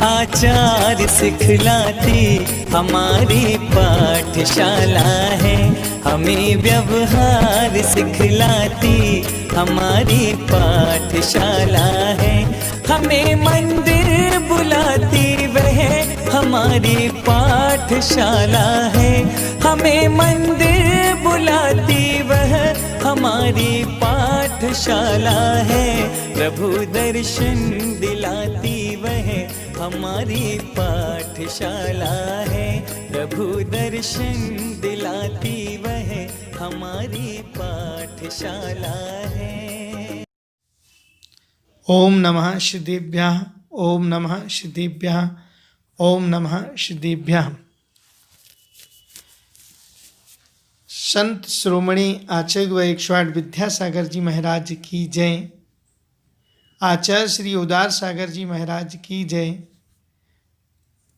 आचार सिखलाती हमारी पाठशाला है। हमें व्यवहार सिखलाती हमारी पाठशाला है। हमें मंदिर बुलाती वह हमारी पाठशाला है। हमें मंदिर बुलाती वह हमारी पाठशाला है। प्रभु दर्शन दिलाती वह हमारी पाठशाला है। प्रभु दर्शन दिलाती वह हमारी पाठशाला है। ओम नमः श्रीदेव्याः, ओम नमः श्रीदेव्याः, ओम नमः श्रीदेव्याः। संत श्रोमणी आचार्य व 108 विद्यासागर जी महाराज की जय। आचार्य श्री उदार सागर जी महाराज की जय।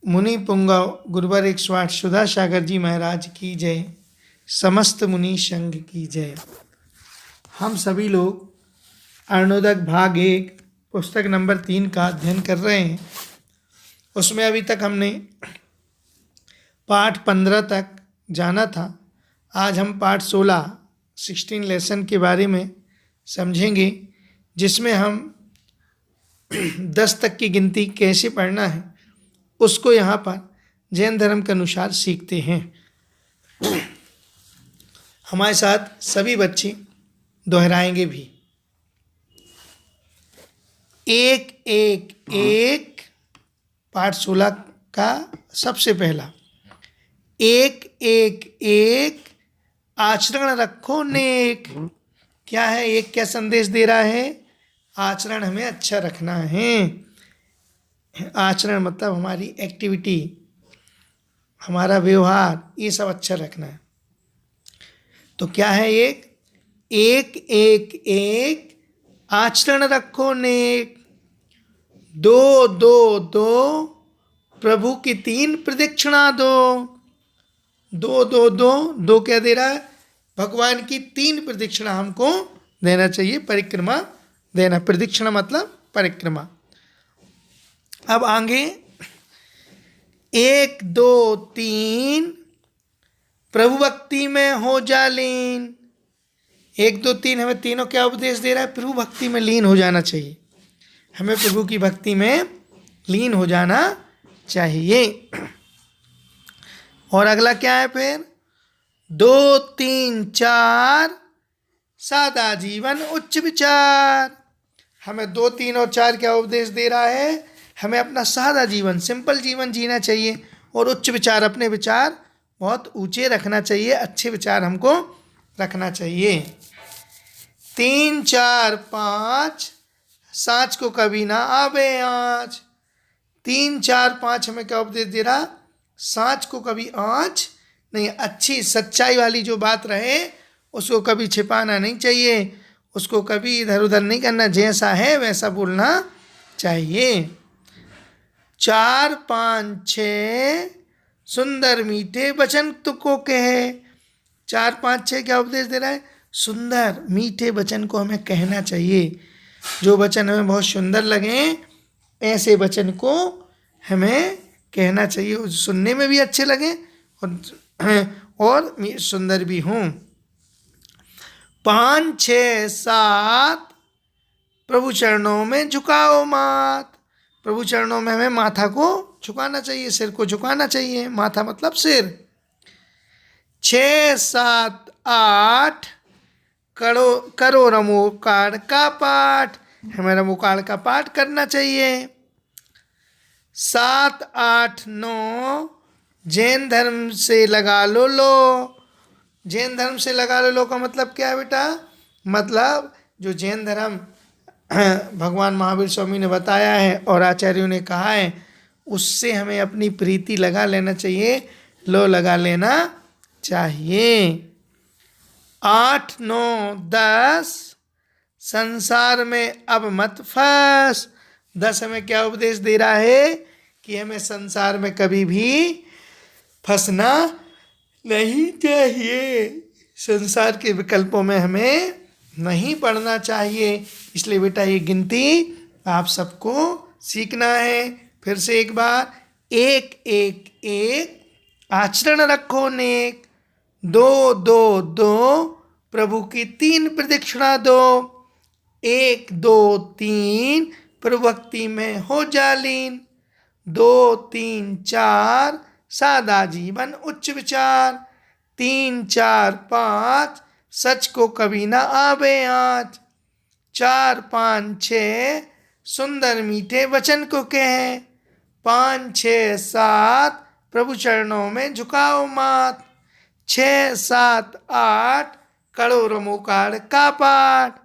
मुनि पुंगव गुरुवर 108 सुधा सागर जी महाराज की जय। समस्त मुनि संघ की जय। हम सभी लोग अरुणोदक भाग 1 पुस्तक नंबर 3 का अध्ययन कर रहे हैं। उसमें अभी तक हमने पाठ 15 तक जाना था। आज हम पाठ 16 लेसन के बारे में समझेंगे, जिसमें हम 10 तक की गिनती कैसे पढ़ना है उसको यहाँ पर जैन धर्म के अनुसार सीखते हैं। हमारे साथ सभी बच्चे दोहराएंगे भी। 1 1 1 पाठ 16 का सबसे पहला 1 1 1 आचरण रखो नेक। क्या है? एक क्या संदेश दे रहा है? आचरण हमें अच्छा रखना है। आचरण मतलब हमारी एक्टिविटी, हमारा व्यवहार, ये सब अच्छा रखना है। तो क्या है? 1 1 1 आचरण रखो नेक। 2 2 2 प्रभु की 3 प्रदक्षिणा दो। 2 2 2 2 क्या दे रहा है? भगवान की 3 प्रदक्षिणा हमको देना चाहिए, परिक्रमा देना। प्रदक्षिणा मतलब परिक्रमा। अब आगे 1 2 3 प्रभु भक्ति में हो जा लीन। 1 2 3 हमें तीनों क्या उपदेश दे रहा है? प्रभु भक्ति में लीन हो जाना चाहिए। हमें प्रभु की भक्ति में लीन हो जाना चाहिए। और अगला क्या है फिर? 2 3 4 सादा जीवन उच्च विचार। हमें 2 3 और 4 क्या उपदेश दे रहा है? हमें अपना सादा जीवन, सिंपल जीवन जीना चाहिए और उच्च विचार, अपने विचार बहुत ऊंचे रखना चाहिए। अच्छे विचार हमको रखना चाहिए। 3 4 5 साँच को कभी ना आवे आँच। 3 4 5 हमें क्या उपदेश दे रहा? साँच को कभी आँच नहीं, अच्छी सच्चाई वाली जो बात रहे उसको कभी छिपाना नहीं चाहिए, उसको कभी इधर उधर नहीं करना, जैसा है वैसा बोलना चाहिए। 4 5 6 सुंदर मीठे वचन तुको कहे। 4 5 6 क्या उपदेश दे रहा है? सुंदर मीठे वचन को हमें कहना चाहिए। जो वचन हमें बहुत सुंदर लगे ऐसे वचन को हमें कहना चाहिए, सुनने में भी अच्छे लगे और सुंदर भी हों। 5 6 7 प्रभु चरणों में झुकाओ माथ। प्रभु चरणों में हमें माथा को झुकाना चाहिए, सिर को झुकाना चाहिए। माथा मतलब सिर। 6 7 8 करो रमोकाड़ का पाठ। हमें रमोकाड़ का पाठ करना चाहिए। 7 8 9 जैन धर्म से लगा लो लो। जैन धर्म से लगा लो का मतलब क्या है बेटा? मतलब जो जैन धर्म भगवान महावीर स्वामी ने बताया है और आचार्यों ने कहा है, उससे हमें अपनी प्रीति लगा लेना चाहिए, लो लगा लेना चाहिए। 8 9 10 संसार में अब मत फंस। 10 हमें क्या उपदेश दे रहा है? कि हमें संसार में कभी भी फंसना नहीं चाहिए। संसार के विकल्पों में हमें नहीं पढ़ना चाहिए। इसलिए बेटा ये गिनती आप सबको सीखना है, फिर से एक बार, एक एक एक आचरण रखो नेक, दो दो दो प्रभु की 3 प्रदक्षिणा दो, 1 2 3 प्रभु भक्ति में हो जालीन, 2 3 4 सादा जीवन उच्च विचार, 3 4 5 सच को कभी ना आवे आँच, 4 5 6 सुंदर मीठे वचन को कहें, 5 6 7 प्रभु चरणों में झुकाओ मात, 6 7 8 कड़ो रमोकार का पाठ,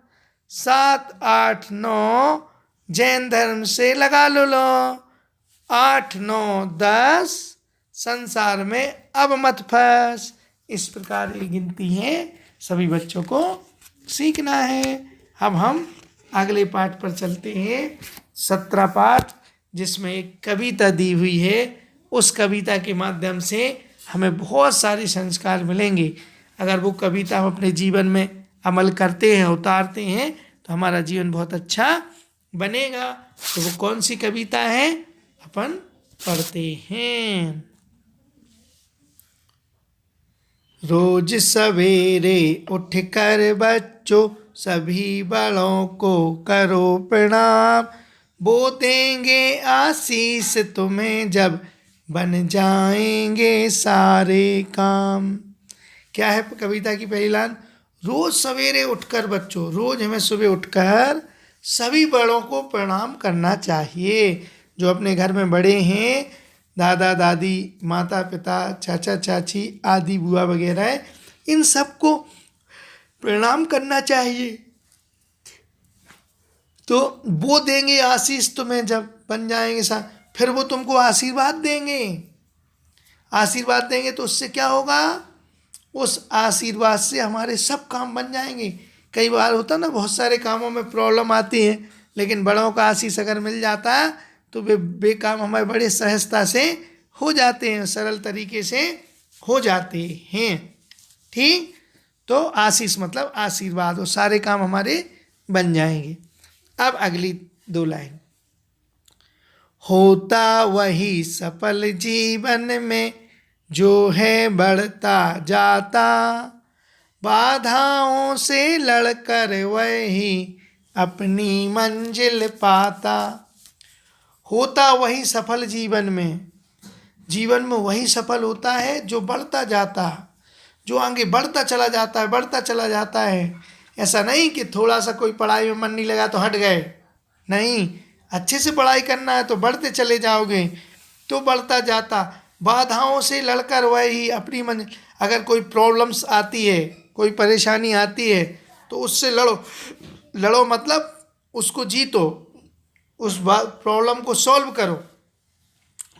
7 8 9 जैन धर्म से लगा लो 8 9 10 संसार में अब मत फंस। इस प्रकार की गिनती है, सभी बच्चों को सीखना है। अब हम अगले पाठ पर चलते हैं, 17 पाठ, जिसमें एक कविता दी हुई है। उस कविता के माध्यम से हमें बहुत सारे संस्कार मिलेंगे। अगर वो कविता हम अपने जीवन में अमल करते हैं, उतारते हैं, तो हमारा जीवन बहुत अच्छा बनेगा। तो वो कौन सी कविता है, अपन पढ़ते हैं। रोज सवेरे उठकर बच्चों सभी बड़ों को करो प्रणाम, वो देंगे आशीष तुम्हें जब बन जाएंगे सारे काम। क्या है कविता की पहली लाइन? रोज सवेरे उठकर बच्चों, रोज हमें सुबह उठकर सभी बड़ों को प्रणाम करना चाहिए। जो अपने घर में बड़े हैं, दादा दादी, माता पिता, चाचा चाची आदि, बुआ वगैरह है, इन सबको प्रणाम करना चाहिए। तो वो देंगे आशीष तुम्हें जब बन जाएंगे फिर वो तुमको आशीर्वाद देंगे। आशीर्वाद देंगे तो उससे क्या होगा? उस आशीर्वाद से हमारे सब काम बन जाएंगे। कई बार होता ना, बहुत सारे कामों में प्रॉब्लम आती है, लेकिन बड़ों का आशीष अगर मिल जाता है तो वे काम हमारे बड़े सहजता से हो जाते हैं, सरल तरीके से हो जाते हैं। ठीक, तो आशीष मतलब आशीर्वाद, और सारे काम हमारे बन जाएंगे। अब अगली 2 लाइन, होता वही सफल जीवन में जो है बढ़ता जाता, बाधाओं से लड़कर वही अपनी मंजिल पाता। होता वही सफल जीवन में, जीवन में वही सफल होता है जो बढ़ता जाता, जो आगे बढ़ता चला जाता है, बढ़ता चला जाता है। ऐसा नहीं कि थोड़ा सा कोई पढ़ाई में मन नहीं लगा तो हट गए, नहीं, अच्छे से पढ़ाई करना है तो बढ़ते चले जाओगे तो बढ़ता जाता। बाधाओं से लड़कर वही अपनी मंजिल, अगर कोई प्रॉब्लम्स आती है, कोई परेशानी आती है, तो उससे लड़ो मतलब उसको जीतो, उस प्रॉब्लम को सॉल्व करो,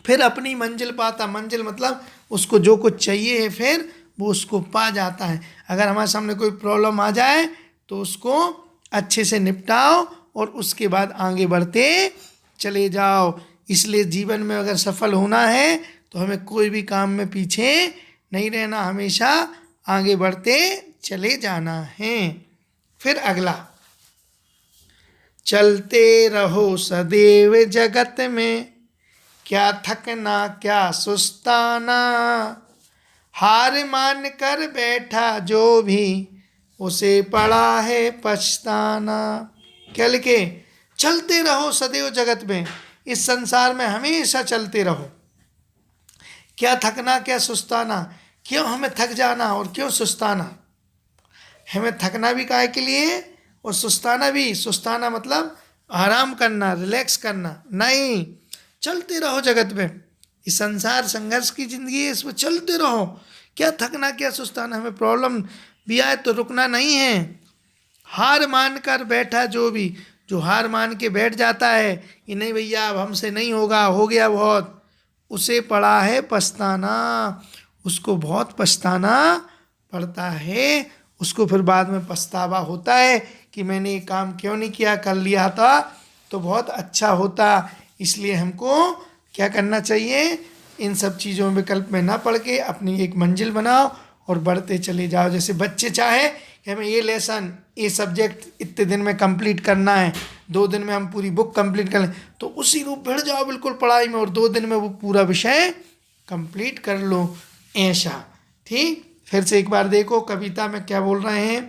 फिर अपनी मंजिल पाता। मंजिल मतलब उसको जो कुछ चाहिए है फिर वो उसको पा जाता है। अगर हमारे सामने कोई प्रॉब्लम आ जाए तो उसको अच्छे से निपटाओ और उसके बाद आगे बढ़ते चले जाओ। इसलिए जीवन में अगर सफल होना है तो हमें कोई भी काम में पीछे नहीं रहना, हमेशा आगे बढ़ते चले जाना है। फिर अगला, चलते रहो सदैव जगत में, क्या थकना क्या सुस्ताना, हार मान कर बैठा जो भी उसे पड़ा है पछताना। क्या लिखे? चलते रहो सदैव जगत में, इस संसार में हमेशा चलते रहो। क्या थकना क्या सुस्ताना, क्यों हमें थक जाना और क्यों सुस्ताना? हमें थकना भी काहे के लिए और सुस्ताना भी। सुस्ताना मतलब आराम करना, रिलैक्स करना नहीं। चलते रहो जगत में, इस संसार संघर्ष की जिंदगी है, इसमें चलते रहो। क्या थकना क्या सुस्ताना, हमें प्रॉब्लम भी आए तो रुकना नहीं है। हार मान कर बैठा जो हार मान के बैठ जाता है कि नहीं भैया अब हमसे नहीं होगा, हो गया बहुत, उसे पड़ा है पछताना, उसको बहुत पछताना पड़ता है। उसको फिर बाद में पछतावा होता है कि मैंने ये काम क्यों नहीं किया, कर लिया था तो बहुत अच्छा होता। इसलिए हमको क्या करना चाहिए? इन सब चीज़ों में विकल्प में ना पड़ के अपनी एक मंजिल बनाओ और बढ़ते चले जाओ। जैसे बच्चे चाहे कि हमें ये लेसन, ये सब्जेक्ट इतने दिन में कंप्लीट करना है, 2 दिन में हम पूरी बुक कंप्लीट कर लें, तो उसी रूप भिड़ जाओ बिल्कुल पढ़ाई में और 2 दिन में वो पूरा विषय कंप्लीट कर लो, ऐसा। ठीक, फिर से एक बार देखो कविता में क्या बोल रहे हैं।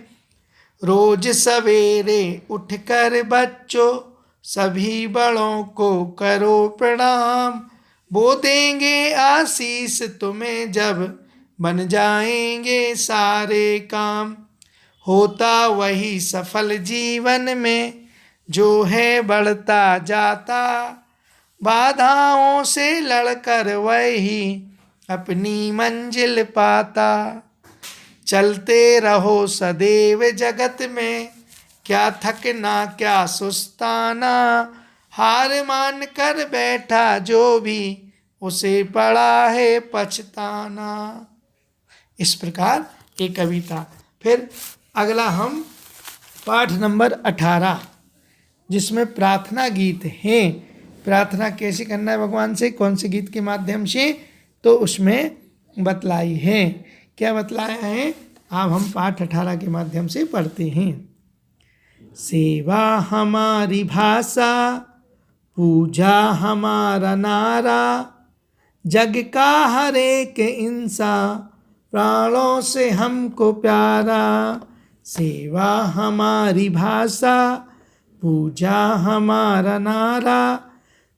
रोज सवेरे उठकर बच्चों सभी बड़ों को करो प्रणाम, वो देंगे आशीष तुम्हें जब बन जाएंगे सारे काम। होता वही सफल जीवन में जो है बढ़ता जाता, बाधाओं से लड़कर वही अपनी मंजिल पाता। चलते रहो सदैव जगत में, क्या थकना क्या सुस्ताना, हार मान कर बैठा जो भी उसे पड़ा है पछताना। इस प्रकार एक कविता। फिर अगला हम पाठ नंबर 18 जिसमें प्रार्थना गीत हैं। प्रार्थना कैसे करना है भगवान से, कौन से गीत के माध्यम से, तो उसमें बतलाई है। क्या बतलाया है, अब हम पाठ 18 के माध्यम से पढ़ते हैं। सेवा हमारी भाषा, पूजा हमारा नारा, जग का हर एक इंसान प्राणों से हमको प्यारा। सेवा हमारी भाषा, पूजा हमारा नारा,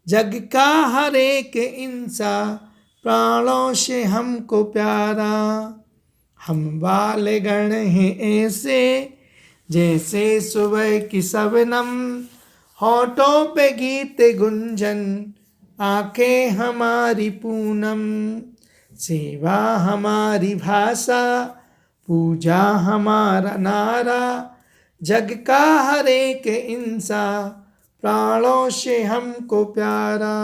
जग का हर एक इंसान प्राणों से हमको प्यारा। हम बालगण हैं ऐसे जैसे सुबह की शबनम, होठों पे गीत गुंजन, आंखें हमारी पूनम। सेवा हमारी भाषा, पूजा हमारा नारा, जग का हर एक इंसान प्राणों से हमको प्यारा।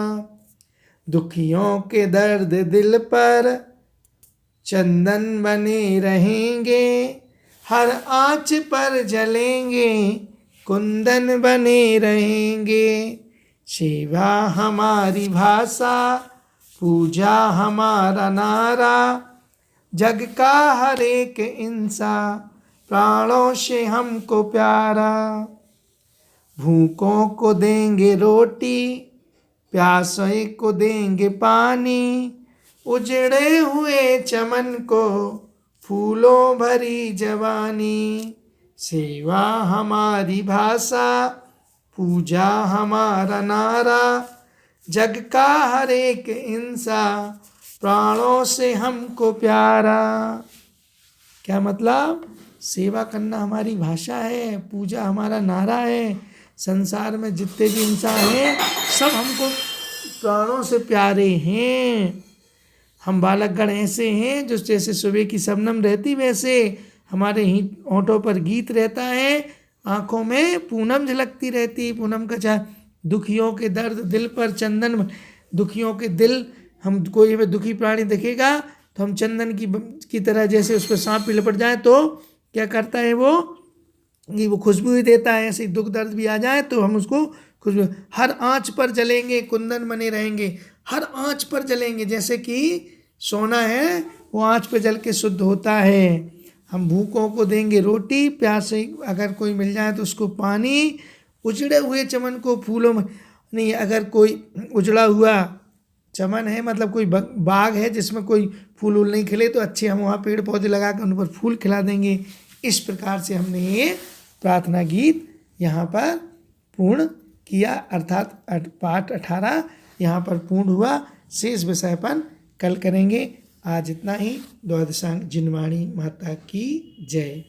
दुखियों के दर्द दिल पर चंदन बने रहेंगे, हर आँच पर जलेंगे कुंदन बने रहेंगे। सेवा हमारी भाषा, पूजा हमारा नारा, जग का हर एक इंसान प्राणों से हमको प्यारा। भूखों को देंगे रोटी, प्यासे को देंगे पानी, उजड़े हुए चमन को फूलों भरी जवानी। सेवा हमारी भाषा, पूजा हमारा नारा, जग का हर एक इंसान प्राणों से हमको प्यारा। क्या मतलब, सेवा करना हमारी भाषा है, पूजा हमारा नारा है, संसार में जितने भी इंसान हैं सब हमको प्राणों से प्यारे हैं। हम बालकगण ऐसे हैं जो जैसे सुबह की शबनम रहती वैसे हमारे ही होठों पर गीत रहता है, आँखों में पूनम झलकती रहती है। पूनम का चाहे दुखियों के दर्द दिल पर चंदन, दुखियों के दिल, हम कोई हमें दुखी प्राणी दिखेगा तो हम चंदन की तरह, जैसे उस पर सांप भी लपट जाए तो क्या करता है वो खुशबू ही देता है। ऐसे दुख दर्द भी आ जाए तो हम उसको खुशबू, हर आँच पर जलेंगे कुंदन बने रहेंगे, हर आँच पर जलेंगे। जैसे कि सोना है वो आँच पर जल के शुद्ध होता है। हम भूखों को देंगे रोटी, प्यासे अगर कोई मिल जाए तो उसको पानी, उजड़े हुए चमन को फूलों में नहीं, अगर कोई उजड़ा हुआ चमन है मतलब कोई बाग है जिसमें कोई फूल वूल नहीं खिले तो अच्छे हम वहाँ पेड़ पौधे लगा कर उन पर फूल खिला देंगे। इस प्रकार से हमने ये प्रार्थना गीत यहाँ पर पूर्ण किया, अर्थात पाठ 18 यहाँ पर पूर्ण हुआ। शेष विषय पर कल करेंगे। आज इतना ही। द्वादशांग जिनवाणी माता की जय।